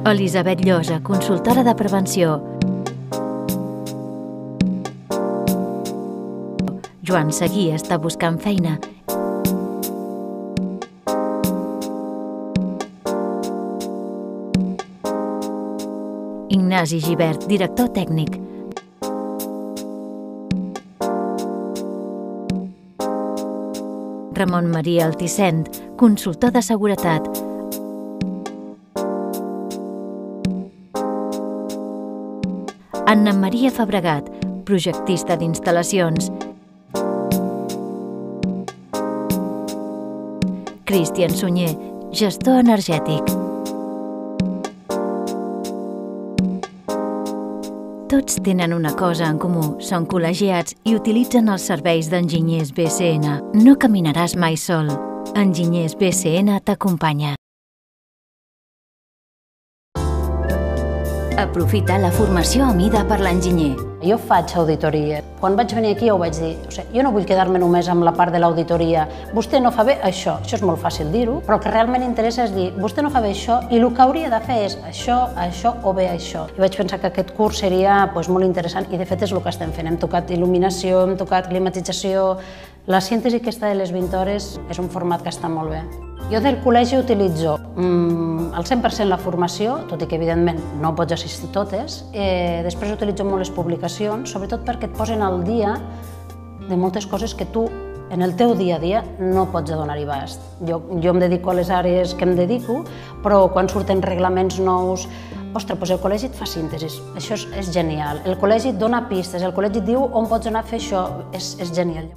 Elisabet Llosa, consultora de prevenció. Joan Seguí està buscant feina. Ignasi Gibert, director tècnic. Ramon Maria Altisent, consultor de seguretat. Anna Maria Fabregat, projectista d'instal·lacions. Cristian Sunyer, gestor energètic. Tots tenen una cosa en comú, són col·legiats i utilitzen els serveis d'Enginyers BCN. No caminaràs mai sol. Enginyers BCN t'acompanya. Aprofita la formació a mida per l'enginyer. Jo faig auditoria. Quan vaig venir aquí ho vaig dir. Jo no vull quedar-me només amb la part de l'auditoria. Vostè no fa bé això. Això és molt fàcil dir-ho, però el que realment interessa és dir vostè no fa bé això i el que hauria de fer és això o bé això. I vaig pensar que aquest curs seria molt interessant i de fet és el que estem fent. Hem tocat il·luminació, hem tocat climatització. La síntesi aquesta de les 20 hores és un format que està molt bé. Jo del col·legi utilitzo al 100% la formació, tot i que evidentment no pots assistir totes. Després utilitzo molt les publicacions, sobretot perquè et posen al dia de moltes coses que tu en el teu dia a dia no pots donar-hi abast. Jo em dedico a les àrees que em dedico, però quan surten reglaments nous, ostres, el col·legi et fa síntesis, això és genial. El col·legi et dona pistes, el col·legi et diu on pots anar a fer això, és genial.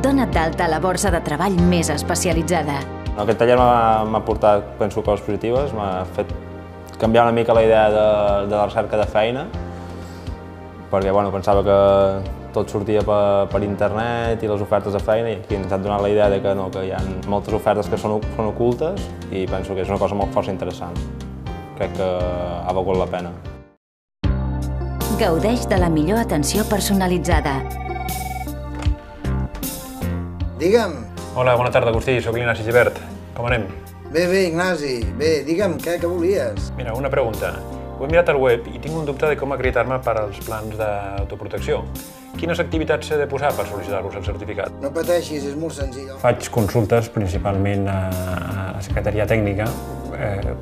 Dona't d'alta a la borsa de treball més especialitzada. Aquest taller m'ha portat, penso, coses positives, m'ha fet canviar una mica la idea de la recerca de feina, perquè pensava que tot sortia per internet i les ofertes de feina, i aquí ens han donat la idea que hi ha moltes ofertes que són ocultes i penso que és una cosa molt força interessant. Crec que ha valgut la pena. Gaudeix de la millor atenció personalitzada. Digue'm. Hola, bona tarda, Agustí. Soc l'Ignasi Gibert. Com anem? Bé, Ignasi. Bé, digue'm, què volies? Mira, una pregunta. Ho he mirat al web i tinc un dubte de com acreditar-me per als plans d'autoprotecció. Quines activitats s'he de posar per sol·licitar-vos el certificat? No pateixis, és molt senzill. Faig consultes principalment a la Secretaria Tècnica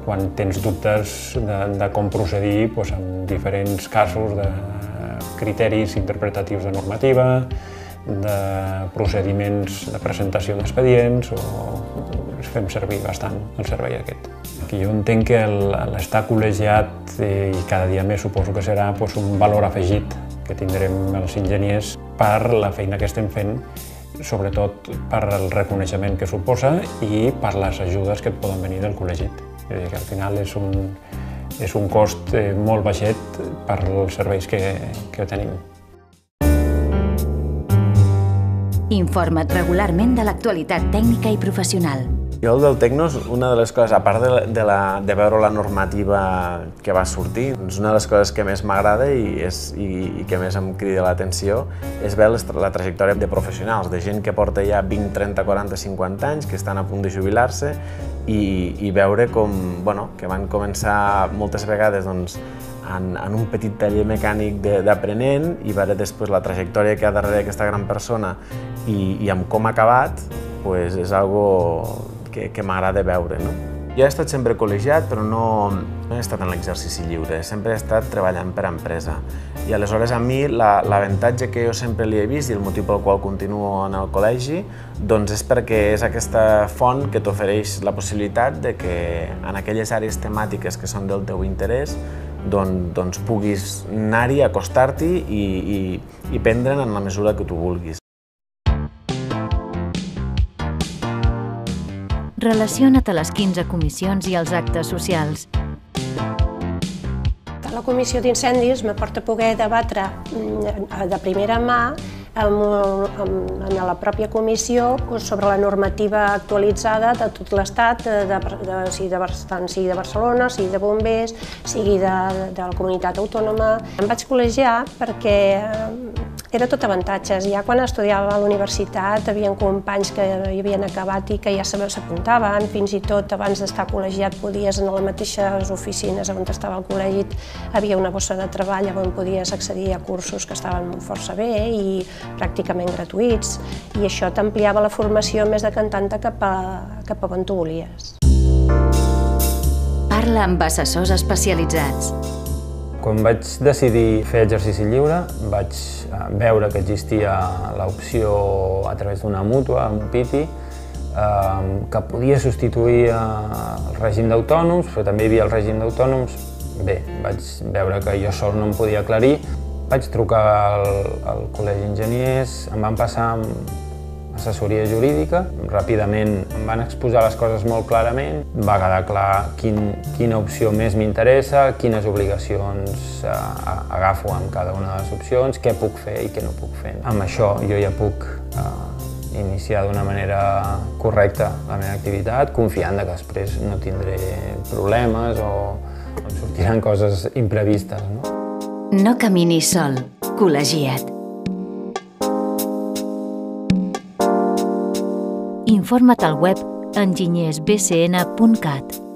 quan tens dubtes de com procedir en diferents casos de criteris interpretatius de normativa, de procediments de presentació d'expedients, o fem servir bastant el servei aquest. Jo entenc que l'estar col·legiat i cada dia més suposo que serà un valor afegit que tindrem els enginyers per la feina que estem fent, sobretot per el reconeixement que suposa i per les ajudes que et poden venir del col·legit. Al final és un cost molt baixet per els serveis que tenim. Informa't regularment de l'actualitat tècnica i professional. Jo el del Tecnos, una de les coses, a part de veure la normativa que va sortir, una de les coses que més m'agrada i que més em crida l'atenció és veure la trajectòria de professionals, de gent que porta ja 20, 30, 40, 50 anys, que estan a punt de jubilar-se i veure que van començar moltes vegades en un petit taller mecànic d'aprenent i veure després la trajectòria que hi ha darrere aquesta gran persona i amb com ha acabat, és algo que m'agrada veure. Jo he estat sempre col·legiat, però no he estat en l'exercici lliure, sempre he estat treballant per a empresa. I aleshores a mi l'avantatge que jo sempre li he vist i el motiu pel qual continuo en el col·legi és perquè és aquesta font que t'ofereix la possibilitat que en aquelles àrees temàtiques que són del teu interès puguis anar-hi, acostar-t'hi i prendre'n en la mesura que tu vulguis. Relaciona't a les 15 comissions i als actes socials. La comissió d'incendis me porta a poder debatre de primera mà en la pròpia comissió sobre la normativa actualitzada de tot l'Estat, tant sigui de Barcelona, sigui de bombers, sigui de la comunitat autònoma. Em vaig col·legiar perquè Era tot avantatges. Ja quan estudiava a la universitat havia companys que hi havien acabat i que ja s'apuntaven, fins i tot abans d'estar col·legiat podies en les mateixes oficines on estava el col·legi havia una bossa de treball on podies accedir a cursos que estaven força bé i pràcticament gratuïts i això t'ampliava la formació més decantanta cap a on tu volies. Parla amb assessors especialitzats. Quan vaig decidir fer exercici lliure, vaig veure que existia l'opció a través d'una mútua, un PITI, que podia substituir el règim d'autònoms, però també hi havia el règim d'autònoms. Bé, vaig veure que jo sol no em podia aclarir. Vaig trucar al Col·legi d'Enginyers, em van passar assessoria jurídica. Ràpidament em van exposar les coses molt clarament. Va quedar clar quina opció més m'interessa, quines obligacions agafo amb cada una de les opcions, què puc fer i què no puc fer. Amb això jo ja puc iniciar d'una manera correcta la meva activitat, confiant que després no tindré problemes o em sortiran coses imprevistes. No caminis sol. Col·legia't. Informa't al web enginyersbcn.cat.